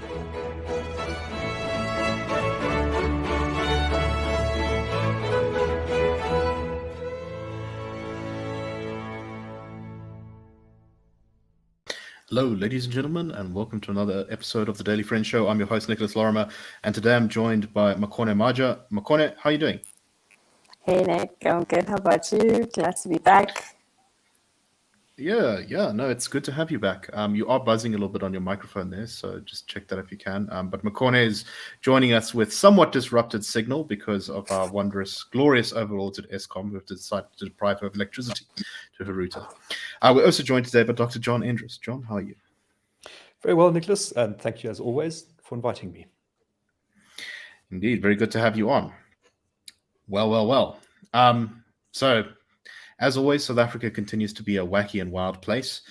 Hello, ladies and gentlemen, and welcome to another episode of the Daily Friends Show. I'm your host, Nicholas Lorimer, and today I'm joined by Makone Maja. Makone, how are you doing? Hey Nick, I'm good. How about you? Glad to be back. Yeah, no, it's good to have you back. You are buzzing a little bit on your microphone there, so just check that if you can. But Makone is joining us with somewhat disrupted signal because of our wondrous, glorious overlords at ESCOM who have decided to deprive her of electricity to her router. We're also joined today by Dr. John Endres. John, how are you? Very well, Nicholas, and thank you as always for inviting me. Indeed, very good to have you on. Well. So, as always, South Africa continues to be a wacky and wild place.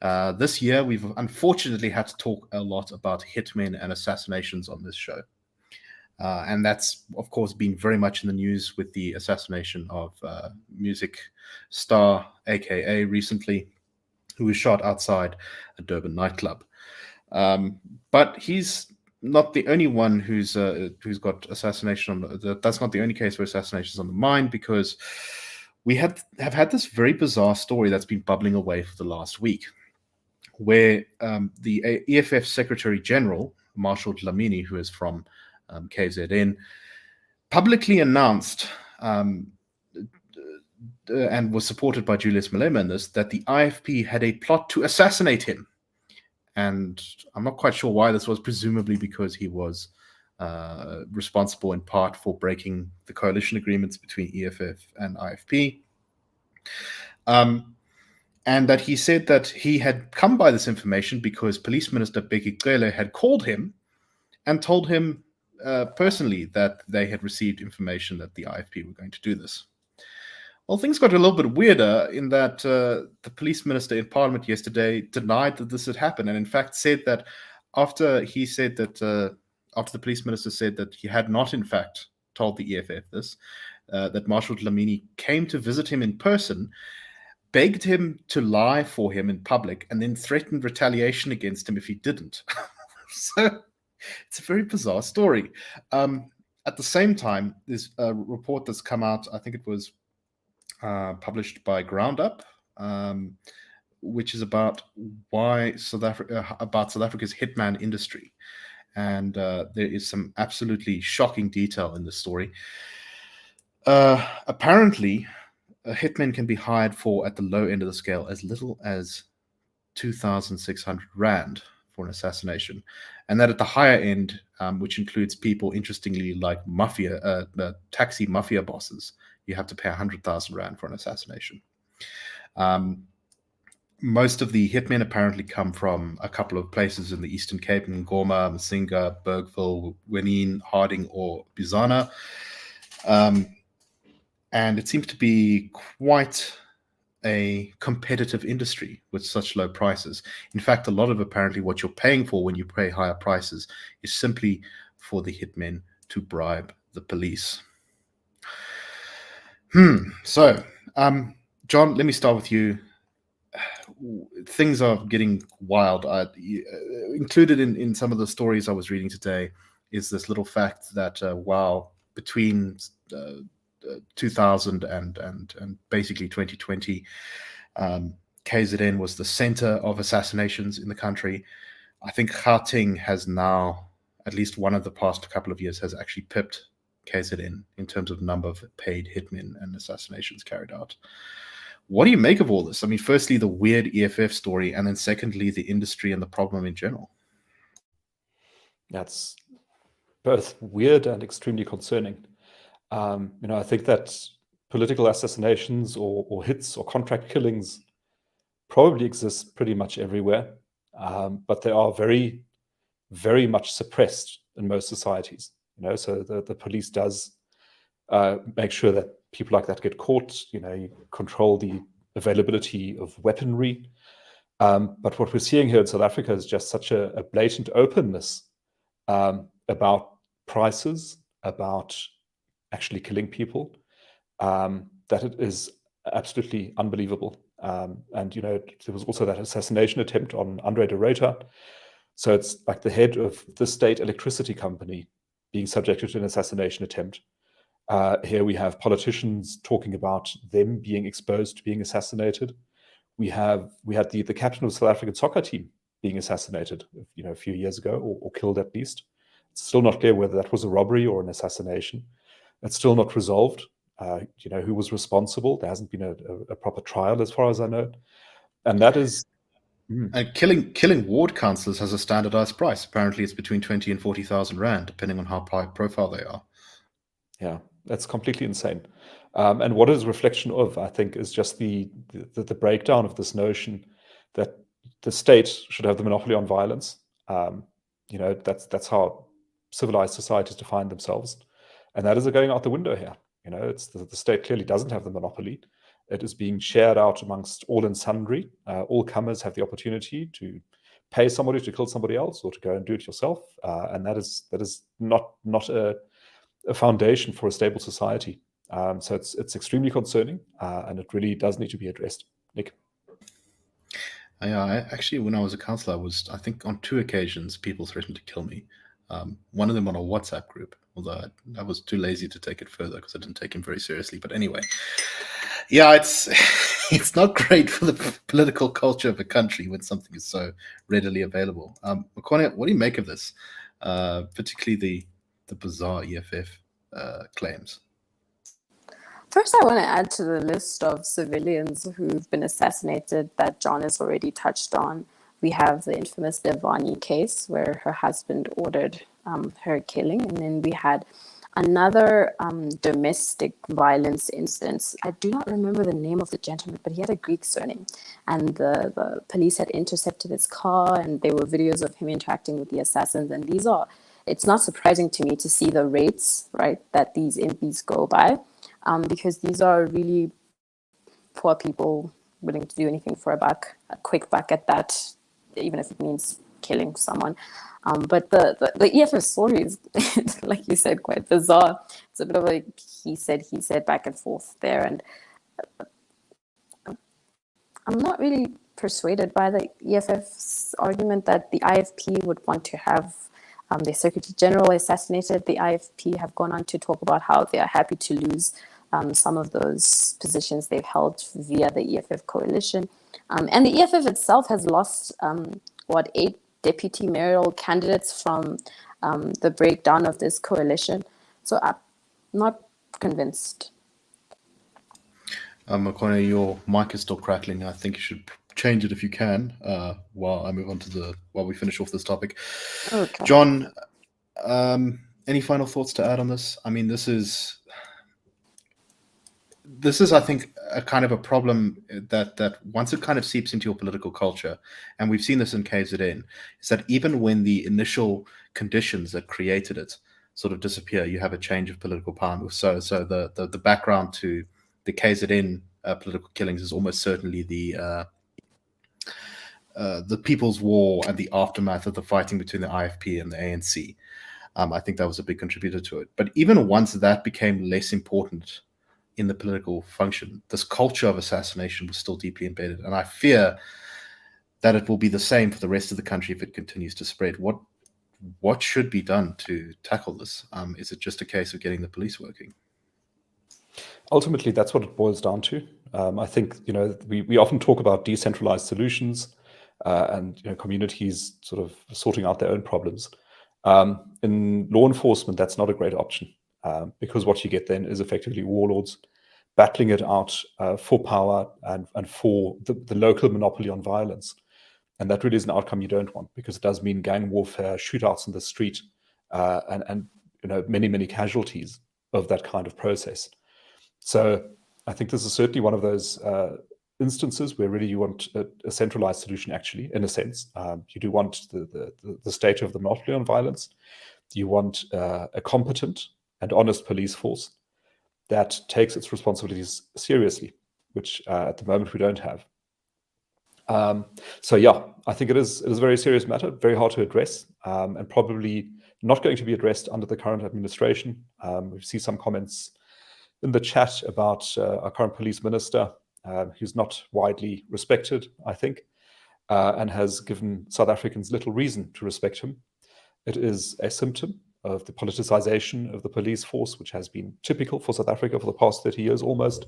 This year, we've unfortunately had to talk a lot about hitmen and assassinations on this show. And that's, of course, been very much in the news with the assassination of music star, aka recently, who was shot outside a Durban nightclub. But he's not the only one who's got assassination on that's not the only case where assassinations on the mind, because we have had this very bizarre story that's been bubbling away for the last week, where the EFF Secretary General, Marshal Dlamini, who is from KZN, publicly announced and was supported by Julius Malema in this, that the IFP had a plot to assassinate him. And I'm not quite sure why this was, presumably because he was responsible in part for breaking the coalition agreements between EFF and IFP. And that he said that he had come by this information because Police Minister Bheki Cele had called him and told him personally that they had received information that the IFP were going to do this. Well, things got a little bit weirder in that the police minister in Parliament yesterday denied that this had happened, and in fact said that after the police minister said that he had not in fact told the EFF this, that Marshal Dlamini came to visit him in person, begged him to lie for him in public, and then threatened retaliation against him if he didn't. So it's a very bizarre story. At the same time, there's a report that's come out, I think it was published by Ground Up, which is about South Africa's hitman industry, and there is some absolutely shocking detail in the story. Apparently, a hitman can be hired for, at the low end of the scale, as little as 2,600 rand for an assassination, and that at the higher end, which includes people, interestingly, like Mafia, taxi Mafia bosses, you have to pay 100,000 rand for an assassination. Most of the hitmen apparently come from a couple of places in the Eastern Cape: Ngoma, Msinga, Bergville, Wenene, Harding, or Bizana. And it seems to be quite a competitive industry with such low prices. In fact, a lot of apparently what you're paying for when you pay higher prices is simply for the hitmen to bribe the police. So, John, let me start with you. Things are getting wild. Included in some of the stories I was reading today is this little fact that between 2000 and basically 2020, KZN was the center of assassinations in the country. I think Gauteng has now, at least one of the past couple of years, has actually pipped KZN in terms of number of paid hitmen and assassinations carried out. What do you make of all this? I mean, firstly, the weird EFF story, and then secondly, the industry and the problem in general. That's both weird and extremely concerning. I think that political assassinations or hits or contract killings probably exist pretty much everywhere, but they are very, very much suppressed in most societies. So the police does make sure that people like that get caught. You control the availability of weaponry. But what we're seeing here in South Africa is just such a blatant openness about prices, about actually killing people, that it is absolutely unbelievable. And there was also that assassination attempt on Andre de Ruyter. So it's like the head of the state electricity company being subjected to an assassination attempt. Here we have politicians talking about them being exposed to being assassinated. We had the captain of the South African soccer team being assassinated, a few years ago, or killed at least. It's still not clear whether that was a robbery or an assassination. It's still not resolved. Who was responsible? There hasn't been a proper trial, as far as I know, and that is. And killing ward councillors has a standardized price. Apparently, it's between 20 and 40,000 rand, depending on how high profile they are. Yeah, that's completely insane. And what is reflection of, I think, is just the breakdown of this notion that the state should have the monopoly on violence. That's how civilized societies define themselves, and that is going out the window here. It's the state clearly doesn't have the monopoly. It is being shared out amongst all and sundry. All comers have the opportunity to pay somebody to kill somebody else, or to go and do it yourself, and that is not a foundation for a stable society. So it's extremely concerning, and it really does need to be addressed. Nick? Yeah, actually, when I was a councillor, I think on 2 occasions people threatened to kill me. One of them on a WhatsApp group, although I was too lazy to take it further because I didn't take him very seriously. But anyway, yeah, it's not great for the political culture of a country when something is so readily available. Makone, what do you make of this, particularly the bizarre EFF claims? First, I want to add to the list of civilians who've been assassinated that John has already touched on. We have the infamous Devani case where her husband ordered her killing. And then we had another domestic violence instance. I do not remember the name of the gentleman, but he had a Greek surname. And the police had intercepted his car, and there were videos of him interacting with the assassins. And it's not surprising to me to see the rates, right, that these MPs go by. Because these are really poor people willing to do anything for a quick buck at that, even if it means killing someone. But the EFF story is, like you said, quite bizarre. It's a bit of a he said back and forth there. And I'm not really persuaded by the EFF's argument that the IFP would want to have the Secretary General assassinated. The IFP have gone on to talk about how they are happy to lose some of those positions they've held via the EFF coalition. And the EFF itself has lost, 8 deputy mayoral candidates from the breakdown of this coalition. So I'm not convinced. Makone, your mic is still crackling. I think you should change it if you can, while I move on while we finish off this topic. Okay. John, any final thoughts to add on this? I mean, this is, I think, a kind of a problem that once it kind of seeps into your political culture, and we've seen this in KZN, is that even when the initial conditions that created it sort of disappear, you have a change of political power. So the background to the KZN political killings is almost certainly the People's War and the aftermath of the fighting between the IFP and the ANC. I think that was a big contributor to it. But even once that became less important in the political function, this culture of assassination was still deeply embedded. And I fear that it will be the same for the rest of the country if it continues to spread. What should be done to tackle this? Is it just a case of getting the police working? Ultimately, that's what it boils down to. I think, we often talk about decentralized solutions and communities sort of sorting out their own problems. In law enforcement, that's not a great option, because what you get then is effectively warlords battling it out for power and for the local monopoly on violence. And that really is an outcome you don't want, because it does mean gang warfare, shootouts in the street, and many, many casualties of that kind of process. So I think this is certainly one of those instances where really you want a centralized solution, actually, in a sense. You do want the state of the monopoly on violence. You want a competent and honest police force that takes its responsibilities seriously, which at the moment we don't have. So yeah, I think it is a very serious matter, very hard to address, and probably not going to be addressed under the current administration. We see some comments in the chat about our current police minister, who's not widely respected, I think. and has given South Africans little reason to respect him. It is a symptom of the politicization of the police force, which has been typical for South Africa for the past 30 years almost.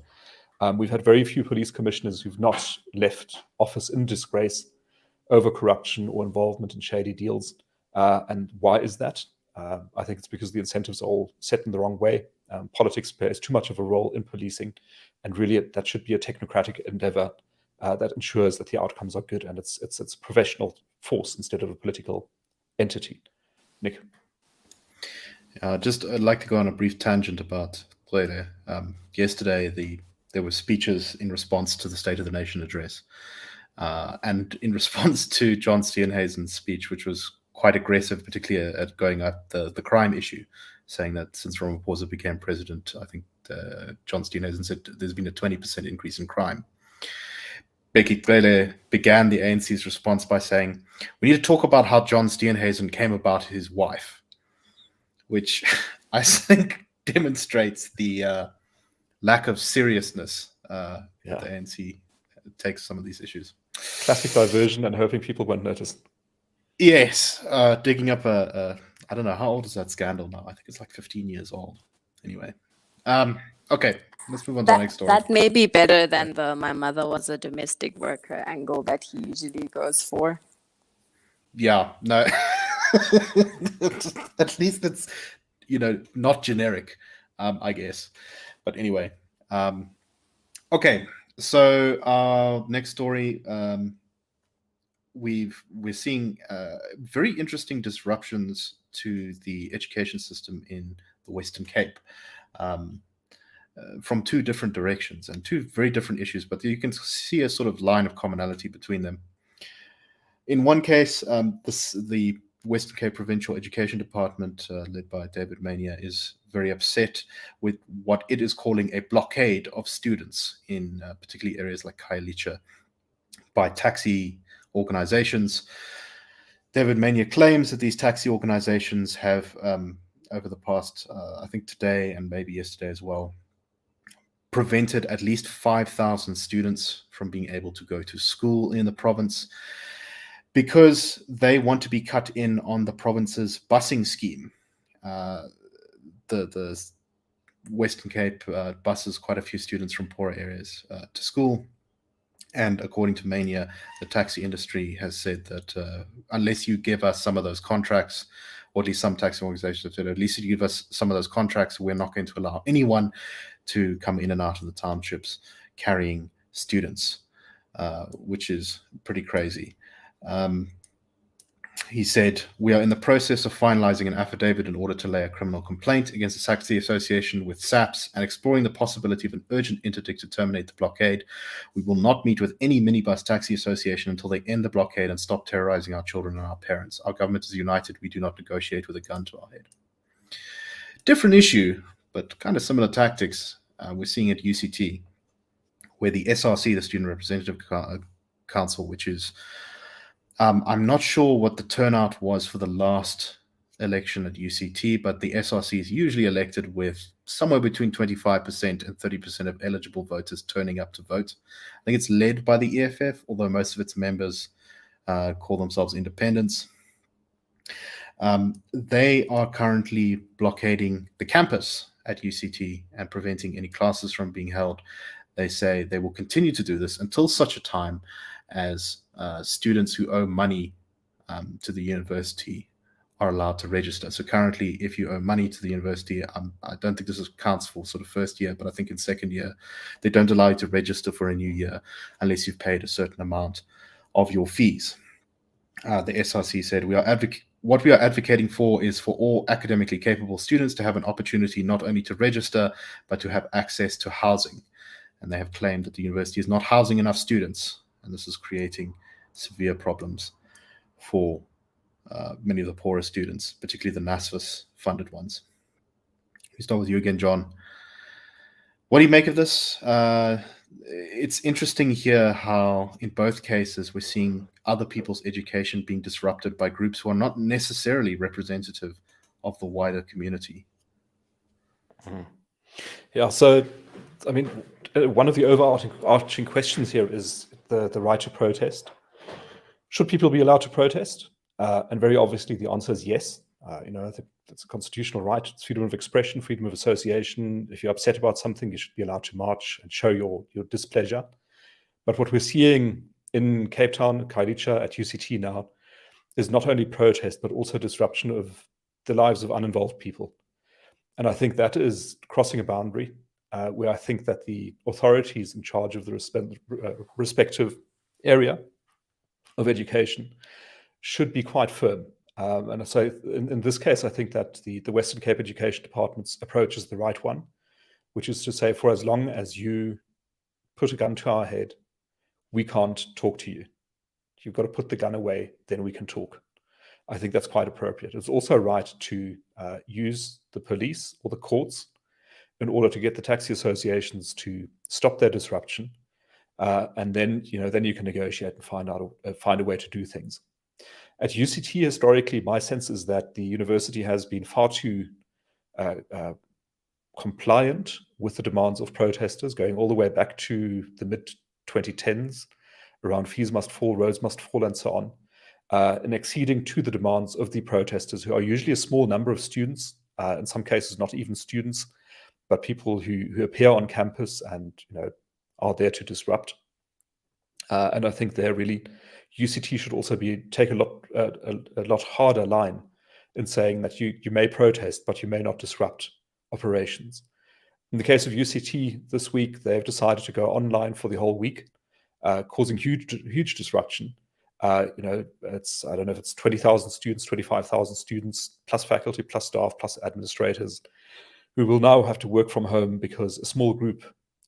We've had very few police commissioners who've not left office in disgrace over corruption or involvement in shady deals. And why is that? I think it's because the incentives are all set in the wrong way. Politics plays too much of a role in policing, and really that should be a technocratic endeavor that ensures that the outcomes are good, and it's a professional force instead of a political entity. Nick? I'd like to go on a brief tangent about Clele. Yesterday, there were speeches in response to the State of the Nation address, and in response to John Steenhuisen's speech, which was quite aggressive, particularly at going at the crime issue, saying that since Ramaphosa became president, I think John Steenhuisen said there's been a 20% increase in crime. Bheki Cele began the ANC's response by saying, "We need to talk about how John Steenhuisen came about his wife," which I think demonstrates the lack of seriousness that the ANC takes some of these issues. Classic diversion and hoping people won't notice. Yes, digging up I don't know, how old is that scandal now? I think it's like 15 years old. Anyway. Okay, let's move on to the next story. That may be better than the "my mother was a domestic worker" angle that he usually goes for. Yeah, no. At least it's, not generic, I guess. But anyway. Okay, so our next story, we're seeing very interesting disruptions to the education system in the Western Cape, from two different directions and two very different issues, but you can see a sort of line of commonality between them. In one case, the Western Cape Provincial Education Department, led by David Mania, is very upset with what it is calling a blockade of students in particularly areas like Khayelitsha by taxi organizations. David Mania claims that these taxi organizations have, over the past, I think today and maybe yesterday as well, prevented at least 5,000 students from being able to go to school in the province because they want to be cut in on the province's busing scheme. The Western Cape buses quite a few students from poorer areas to school. And according to Mania, the taxi industry has said that unless you give us some of those contracts, or at least some taxi organizations have said, at least you give us some of those contracts, we're not going to allow anyone to come in and out of the townships carrying students, which is pretty crazy. He said, "We are in the process of finalizing an affidavit in order to lay a criminal complaint against the Taxi Association with SAPS and exploring the possibility of an urgent interdict to terminate the blockade. We will not meet with any minibus taxi association until they end the blockade and stop terrorizing our children and our parents. Our government is united. We do not negotiate with a gun to our head." Different issue, but kind of similar tactics. We're seeing at UCT, where the SRC, the Student Representative Council, which is I'm not sure what the turnout was for the last election at UCT, but the SRC is usually elected with somewhere between 25% and 30% of eligible voters turning up to vote. I think it's led by the EFF, although most of its members call themselves independents. They are currently blockading the campus at UCT and preventing any classes from being held. They say they will continue to do this until such a time as students who owe money to the university are allowed to register. So currently, if you owe money to the university, I don't think this counts for sort of first year, but I think in second year, they don't allow you to register for a new year unless you've paid a certain amount of your fees. The SRC said, what we are advocating for is for all academically capable students to have an opportunity not only to register, but to have access to housing. And they have claimed that the university is not housing enough students, and this is creating severe problems for many of the poorer students, particularly the NSFAS-funded ones. We start with you again, John. What do you make of this? It's interesting here how, in both cases, we're seeing other people's education being disrupted by groups who are not necessarily representative of the wider community. Yeah, so, I mean, one of the overarching questions here is the right to protest. Should people be allowed to protest? And very obviously, the answer is yes. I think it's a constitutional right. It's freedom of expression, freedom of association. If you're upset about something, you should be allowed to march and show your displeasure. But what we're seeing in Cape Town, Khayelitsha, at UCT now, is not only protest, but also disruption of the lives of uninvolved people. And I think that is crossing a boundary where I think that the authorities in charge of the respective area of education should be quite firm. And so in this case, I think that the Western Cape Education Department's approach is the right one, which is to say, for as long as you put a gun to our head, we can't talk to you. You've got to put the gun away, then we can talk. I think that's quite appropriate. It's also right to use the police or the courts in order to get the taxi associations to stop their disruption. And then you can negotiate and find a way to do things. At UCT, historically, my sense is that the university has been far too compliant with the demands of protesters, going all the way back to the mid-2010s, around fees must fall, roads must fall, and so on, and acceding to the demands of the protesters, who are usually a small number of students, in some cases not even students, but people who appear on campus and are there to disrupt. And I think they're really, UCT should also take a lot harder line in saying that you may protest, but you may not disrupt operations. In the case of UCT this week, they've decided to go online for the whole week, causing huge disruption. I don't know if it's 20,000 students, 25,000 students, plus faculty, plus staff, plus administrators, who will now have to work from home because a small group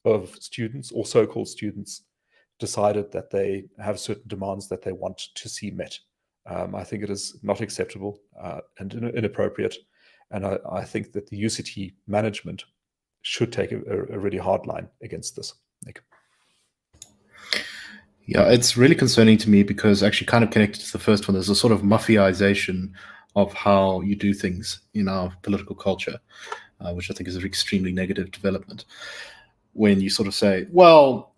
of students, or so-called students, decided that they have certain demands that they want to see met. I think it is not acceptable and inappropriate. And I think that the UCT management should take a really hard line against this. Nick. Yeah, it's really concerning to me because actually kind of connected to the first one, there's a sort of mafiaization of how you do things in our political culture, which I think is an extremely negative development. When you sort of say, well,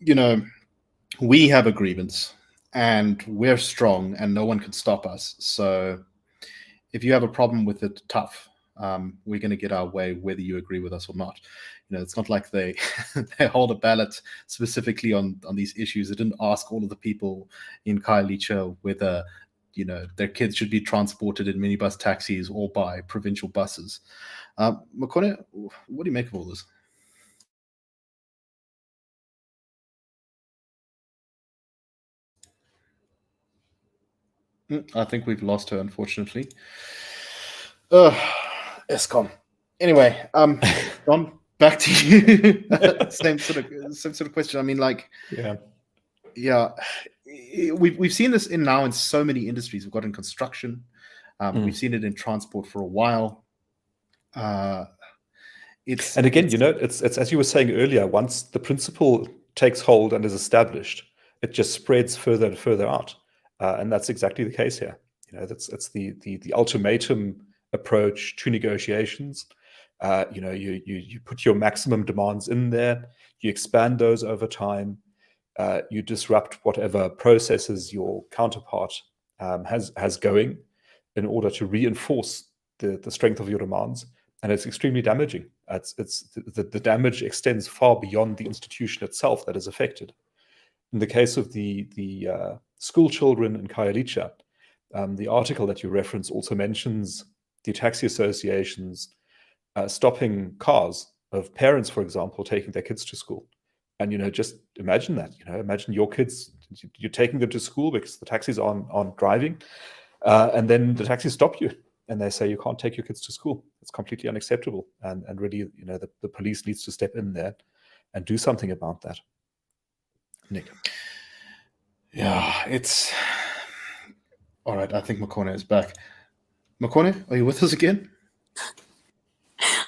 we have a grievance and we're strong and no one can stop us. So if you have a problem with it, tough. We're going to get our way whether you agree with us or not. It's not like they they hold a ballot specifically on these issues. They didn't ask all of the people in Khayelitsha whether their kids should be transported in minibus taxis or by provincial buses. Makone, what do you make of all this? I think we've lost her, unfortunately. Escom. Anyway, Don, back to you. same sort of question. I mean, yeah, we've seen this in so many industries. We've got in construction. We've seen it in transport for a while. And again, it's as you were saying earlier. Once the principle takes hold and is established, it just spreads further and further out. And that's exactly the case here. It's the ultimatum approach to negotiations. You put your maximum demands in there, you expand those over time, you disrupt whatever processes your counterpart has going in order to reinforce the strength of your demands, and it's extremely damaging. The damage extends far beyond the institution itself that is affected. In the case of the school children in Khayelitsha, the article that you reference also mentions the taxi associations stopping cars of parents, for example, taking their kids to school. And just imagine that. Imagine your kids, you're taking them to school because the taxis aren't driving, and then the taxis stop you and they say you can't take your kids to school. It's completely unacceptable. And really, the police needs to step in there and do something about that. Nick. Yeah, it's all right. I think Makone is back. Makone, are you with us again?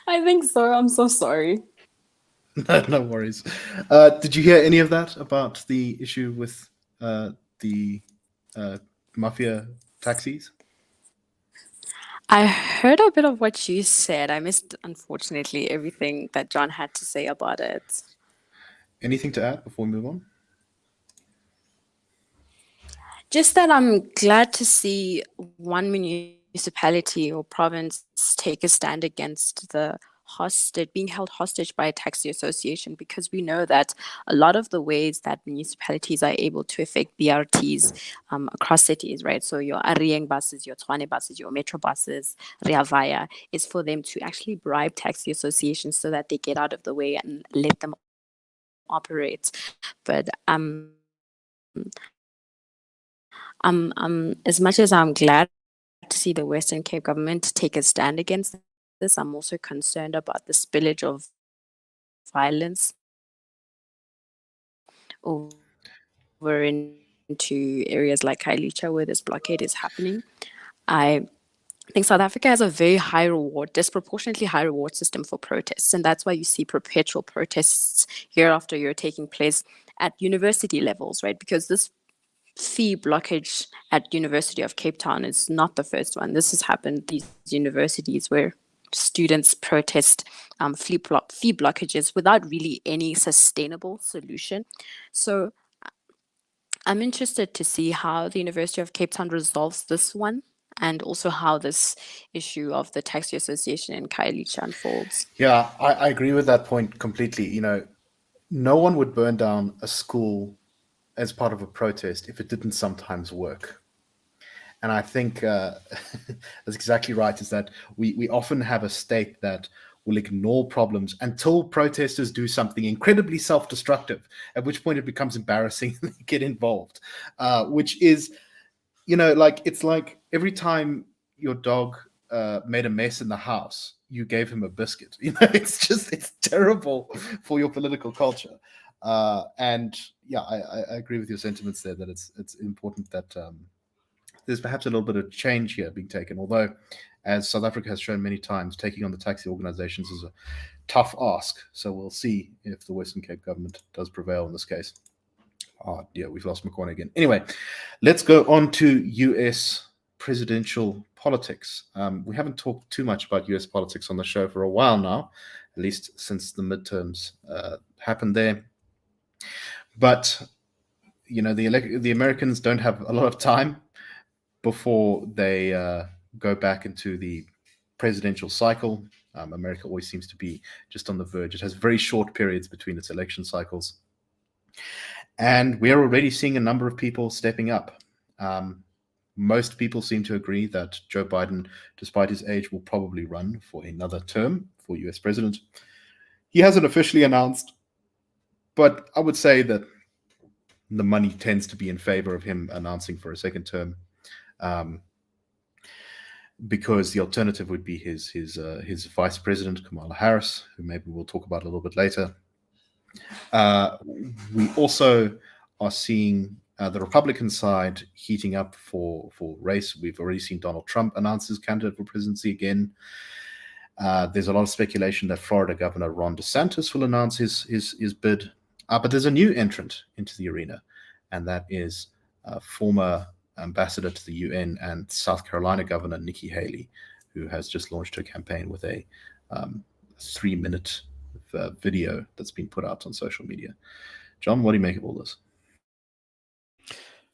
I think so. I'm so sorry. No worries. Did you hear any of that about the issue with the Mafia taxis? I heard a bit of what you said. I missed, unfortunately, everything that John had to say about it. Anything to add before we move on? Just that I'm glad to see one municipality or province take a stand against the hostage being held hostage by a taxi association, because we know that a lot of the ways that municipalities are able to affect BRTs across cities, right? So your Arieng buses, your Tshwane buses, your Metro buses, Rea Vaya, is for them to actually bribe taxi associations so that they get out of the way and let them operate. But as much as I'm glad to see the Western Cape government take a stand against this, I'm also concerned about the spillage of violence over into areas like Kailicha where this blockade is happening. I think South Africa has a very high reward, disproportionately high reward system for protests. And that's why you see perpetual protests year after year taking place at university levels, right? Because this fee blockage at University of Cape Town is not the first one. This has happened at these universities where students protest fee blockages without really any sustainable solution. So I'm interested to see how the University of Cape Town resolves this one, and also how this issue of the taxi association in Khayelitsha unfolds. Yeah, I agree with that point completely. No one would burn down a school as part of a protest if it didn't sometimes work. And I think that's exactly right, is that we often have a state that will ignore problems until protesters do something incredibly self-destructive, at which point it becomes embarrassing and they get involved, which is, it's like every time your dog made a mess in the house, you gave him a biscuit. It's terrible for your political culture. And yeah, I agree with your sentiments there, that it's important that there's perhaps a little bit of change here being taken. Although, as South Africa has shown many times, taking on the taxi organizations is a tough ask. So we'll see if the Western Cape government does prevail in this case. Oh, yeah, we've lost Makone again. Anyway, let's go on to US presidential politics. We haven't talked too much about US politics on the show for a while now, at least since the midterms happened there. But, the Americans don't have a lot of time before they go back into the presidential cycle. America always seems to be just on the verge. It has very short periods between its election cycles. And we are already seeing a number of people stepping up. Most people seem to agree that Joe Biden, despite his age, will probably run for another term for US president. He hasn't officially announced, but I would say that the money tends to be in favor of him announcing for a second term. Because the alternative would be his vice president, Kamala Harris, who maybe we'll talk about a little bit later. We also are seeing the Republican side heating up for race. We've already seen Donald Trump announce his candidate for presidency again. There's a lot of speculation that Florida Governor Ron DeSantis will announce his bid. But there's a new entrant into the arena, and that is former ambassador to the UN and South Carolina Governor Nikki Haley, who has just launched her campaign with a 3-minute video that's been put out on social media. John, what do you make of all this?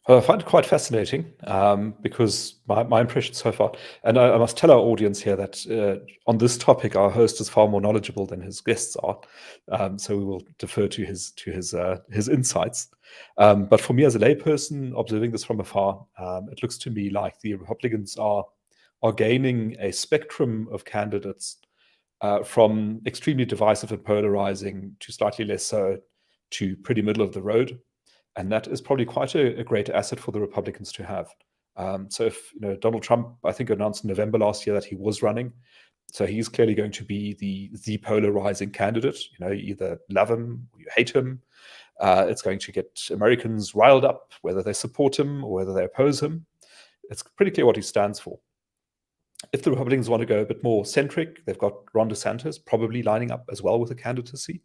I find it quite fascinating because my impression so far, and I must tell our audience here that on this topic, our host is far more knowledgeable than his guests are, so we will defer to his insights. But for me as a layperson observing this from afar, it looks to me like the Republicans are gaining a spectrum of candidates from extremely divisive and polarizing to slightly less so to pretty middle of the road. And that is probably quite a great asset for the Republicans to have. So if Donald Trump, I think, announced in November last year that he was running, so he's clearly going to be the polarizing candidate. You either love him or you hate him. It's going to get Americans riled up, whether they support him or whether they oppose him. It's pretty clear what he stands for. If the Republicans want to go a bit more centric, they've got Ron DeSantis probably lining up as well with a candidacy,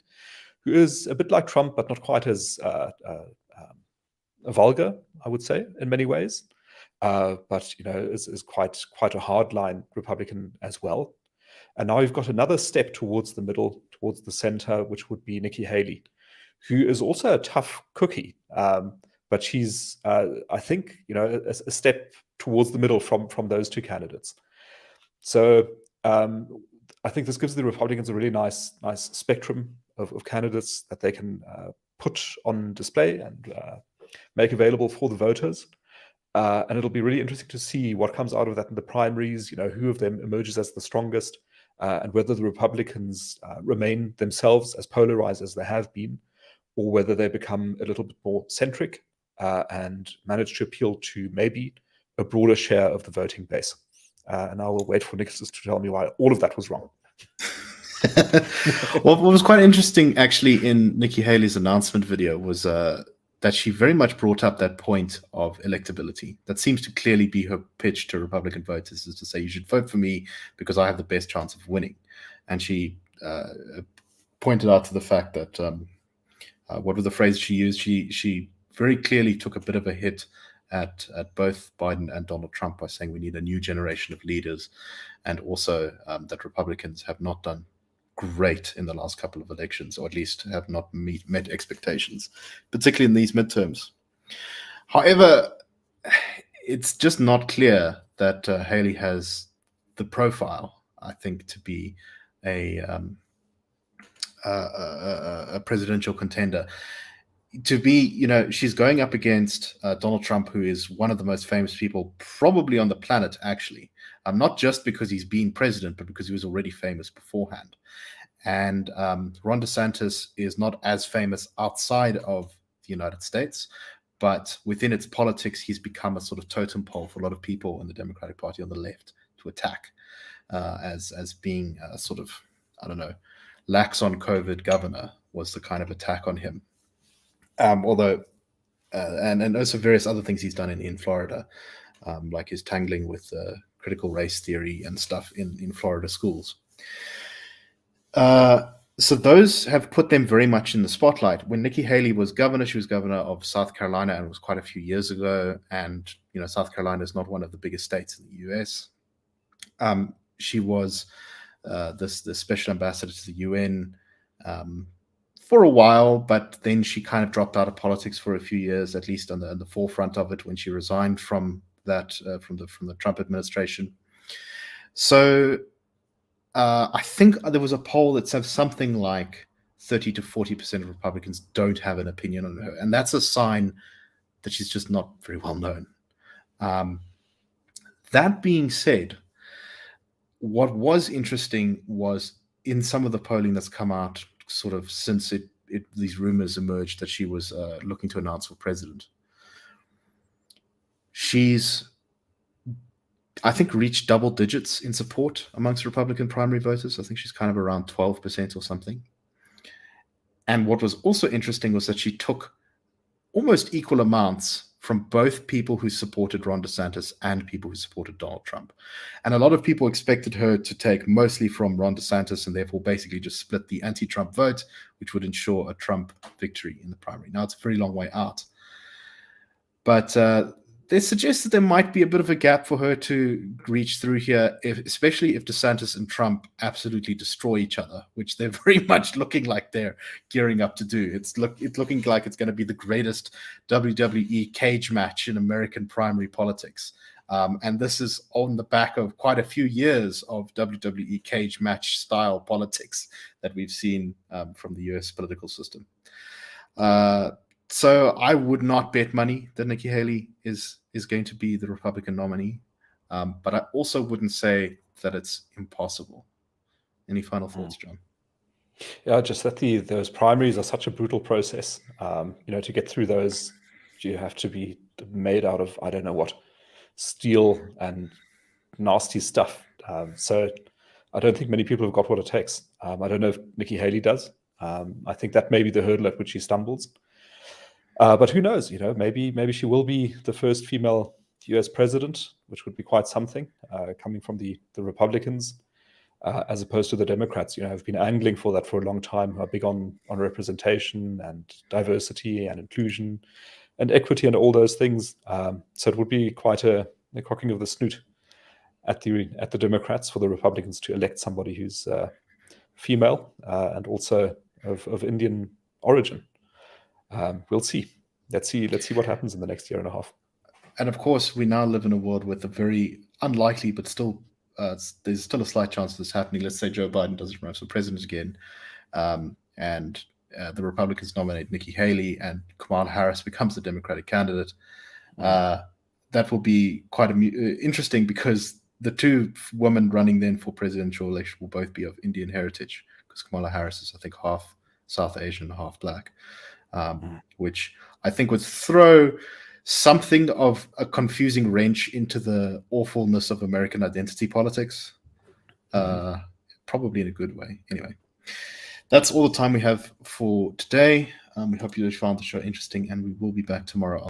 who is a bit like Trump, but not quite as vulgar, I would say, in many ways. But is quite a hardline Republican as well. And now you've got another step towards the middle, towards the center, which would be Nikki Haley, who is also a tough cookie. but she's, I think, a step towards the middle from those two candidates. So I think this gives the Republicans a really nice spectrum of candidates that they can put on display and make available for the voters. And it'll be really interesting to see what comes out of that in the primaries, who of them emerges as the strongest, and whether the Republicans remain themselves as polarized as they have been, or whether they become a little bit more centric and manage to appeal to maybe a broader share of the voting base. And I will wait for Nicholas to tell me why all of that was wrong. Well, what was quite interesting, actually, in Nikki Haley's announcement video was that she very much brought up that point of electability. That seems to clearly be her pitch to Republican voters, is to say, you should vote for me because I have the best chance of winning. And she pointed out to the fact that, what was the phrase she used? She very clearly took a bit of a hit at both Biden and Donald Trump by saying we need a new generation of leaders, and also that Republicans have not done great in the last couple of elections, or at least have not met expectations, particularly in these midterms. However, it's just not clear that Haley has the profile, I think, to be a presidential contender. To be, she's going up against Donald Trump, who is one of the most famous people probably on the planet, actually. Not just because he's been president, but because he was already famous beforehand. And Ron DeSantis is not as famous outside of the United States, but within its politics, he's become a sort of totem pole for a lot of people in the Democratic Party on the left to attack as being a sort of, I don't know, lax on COVID governor was the kind of attack on him. Although, and also various other things he's done in Florida, like his tangling with critical race theory and stuff in Florida schools. So those have put them very much in the spotlight. When Nikki Haley was governor, she was governor of South Carolina, and it was quite a few years ago. And, South Carolina is not one of the biggest states in the US. She was the special ambassador to the UN for a while, but then she kind of dropped out of politics for a few years, at least on the forefront of it, when she resigned from that, from the Trump administration. So I think there was a poll that said something like 30 to 40% of Republicans don't have an opinion on her. And that's a sign that she's just not very well known. That being said, what was interesting was in some of the polling that's come out sort of since these rumors emerged that she was looking to announce for president. She's, I think, reached double digits in support amongst Republican primary voters. I think she's kind of around 12% or something. And what was also interesting was that she took almost equal amounts from both people who supported Ron DeSantis and people who supported Donald Trump. And a lot of people expected her to take mostly from Ron DeSantis and therefore basically just split the anti-Trump vote, which would ensure a Trump victory in the primary. Now, it's a very long way out. But they suggest that there might be a bit of a gap for her to reach through here, especially if DeSantis and Trump absolutely destroy each other, which they're very much looking like they're gearing up to do. It's looking like it's going to be the greatest WWE cage match in American primary politics. And this is on the back of quite a few years of WWE cage match style politics that we've seen from the US political system. So I would not bet money that Nikki Haley is going to be the Republican nominee, but I also wouldn't say that it's impossible. Any final thoughts, John? Yeah, just that those primaries are such a brutal process. To get through those, you have to be made out of, I don't know what, steel and nasty stuff. So I don't think many people have got what it takes. I don't know if Nikki Haley does. I think that may be the hurdle at which she stumbles. But who knows? Maybe she will be the first female U.S. president, which would be quite something, coming from the Republicans, as opposed to the Democrats. Have been angling for that for a long time, who are big on representation and diversity and inclusion and equity and all those things. So it would be quite a cocking of the snoot at the Democrats for the Republicans to elect somebody who's female and also of Indian origin. We'll see. let's see what happens in the next year and a half. And of course, we now live in a world with a very unlikely, but still, there's still a slight chance of this happening. Let's say Joe Biden doesn't run for president again, and the Republicans nominate Nikki Haley, and Kamala Harris becomes the Democratic candidate. That will be quite interesting, because the two women running then for presidential election will both be of Indian heritage, because Kamala Harris is, I think, half South Asian, half black, which I think would throw something of a confusing wrench into the awfulness of American identity politics, probably in a good way. Anyway, that's all the time we have for today. We hope you found the show interesting, and we will be back tomorrow.